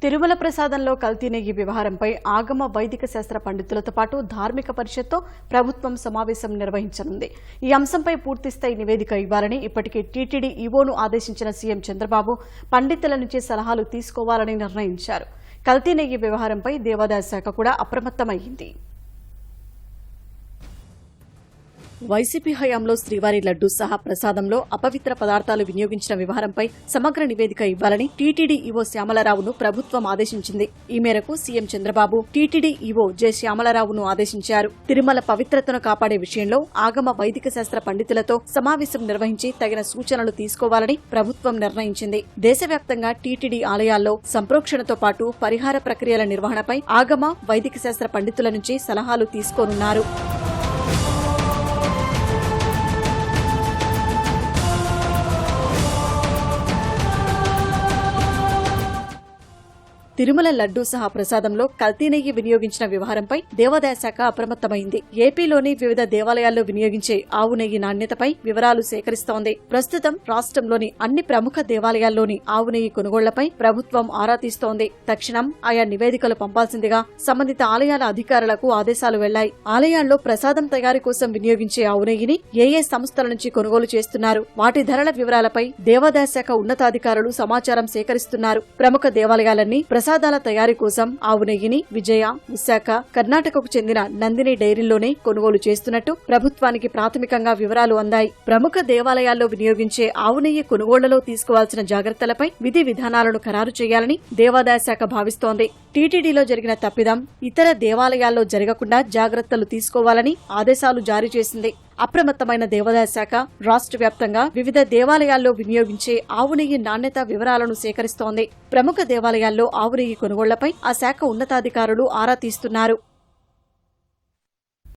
తిరుమల ప్రసాదంలో కల్తీ నెయ్యి వ్యవహారంపై ఆగమ వైదిక శాస్త్ర పండితులతో పాటు ధార్మిక పరిషత్తో ప్రభుత్వం సమావేశం నిర్వహించనుంది. ఈ అంశంపై పూర్తిస్థాయి నివేదిక ఇవ్వాలని ఇప్పటికే టీటీడీ ఈవోను ఆదేశించిన సీఎం చంద్రబాబు పండితుల నుంచి సలహాలు తీసుకోవాలని నిర్ణయించారు. కల్తీ నెయ్యి వ్యవహారంపై దేవాదాయ శాఖ కూడా అప్రమత్తమైంది. వైసీపీ హయాంలో శ్రీవారి లడ్డూ సహా ప్రసాదంలో అపవిత్ర పదార్థాలు వినియోగించిన వ్యవహారంపై సమగ్ర నివేదిక ఇవ్వాలని టీటీడీ ఈవో శ్యామలరావును ప్రభుత్వం ఆదేశించింది. ఈ మేరకు CM Chandrababu TTD EO J శ్యామలరావును ఆదేశించారు. తిరుమల పవిత్రతను కాపాడే విషయంలో ఆగమ వైదిక శాస్త్ర పండితులతో సమావేశం నిర్వహించి తగిన సూచనలు తీసుకోవాలని ప్రభుత్వం నిర్ణయించింది. దేశవ్యాప్తంగా టీటీడీ ఆలయాల్లో సంప్రోక్షణతో పాటు పరిహార ప్రక్రియల నిర్వహణపై ఆగమ వైదిక శాస్త్ర పండితుల నుంచి సలహాలు తీసుకోనున్నారు. తిరుమల లడ్డూ సహా ప్రసాదంలో కల్తీ నెయ్యి వినియోగించిన వ్యవహారంపై దేవాదాయ శాఖ అప్రమత్తమైంది. ఏపీలోని వివిధ దేవాలయాల్లో వినియోగించే ఆవు నెయ్యి నాణ్యతపై వివరాలు సేకరిస్తోంది. ప్రస్తుతం రాష్ట్రంలోని అన్ని ప్రముఖ దేవాలయాల్లోని ఆవు నెయ్యి కొనుగోళ్లపై ప్రభుత్వం ఆరా తీస్తోంది. తక్షణం ఆయా నివేదికలు పంపాల్సిందిగా సంబంధిత ఆలయాల అధికారులకు ఆదేశాలు వెళ్లాయి. ఆలయాల్లో ప్రసాదం తయారీ కోసం వినియోగించే ఆవు నెయ్యిని ఏ సంస్థల నుంచి కొనుగోలు చేస్తున్నారు, వాటి ధరల వివరాలపై దేవాదాయ శాఖ ఉన్నతాధికారులు సమాచారం సేకరిస్తున్నారు. ప్రముఖ దేవాలయాలన్నీ ప్రసాదాల తయారీ కోసం ఆవు నెయ్యిని విజయ, విశాఖ, కర్ణాటకకు చెందిన నందిని డైరీల్లోనే కొనుగోలు చేస్తున్నట్టు ప్రభుత్వానికి ప్రాథమికంగా వివరాలు అందాయి. ప్రముఖ దేవాలయాల్లో వినియోగించే ఆవు నెయ్యి కొనుగోళ్లలో తీసుకోవాల్సిన జాగ్రత్తలపై విధి విధానాలను ఖరారు చేయాలని దేవాదాయ శాఖ భావిస్తోంది. టీటీడీలో జరిగిన తప్పిదం ఇతర దేవాలయాల్లో జరగకుండా జాగ్రత్తలు తీసుకోవాలని ఆదేశాలు జారీ చేసింది. అప్రమత్తమైన దేవాదాయ శాఖ రాష్ట్ర వ్యాప్తంగా వివిధ దేవాలయాల్లో వినియోగించే ఆవు నెయ్యి నాణ్యత వివరాలను సేకరిస్తోంది. ప్రముఖ దేవాలయాల్లో ఆవు నెయ్యి కొనుగోళ్లపై ఆ శాఖ ఉన్నతాధికారులు ఆరా తీస్తున్నారు.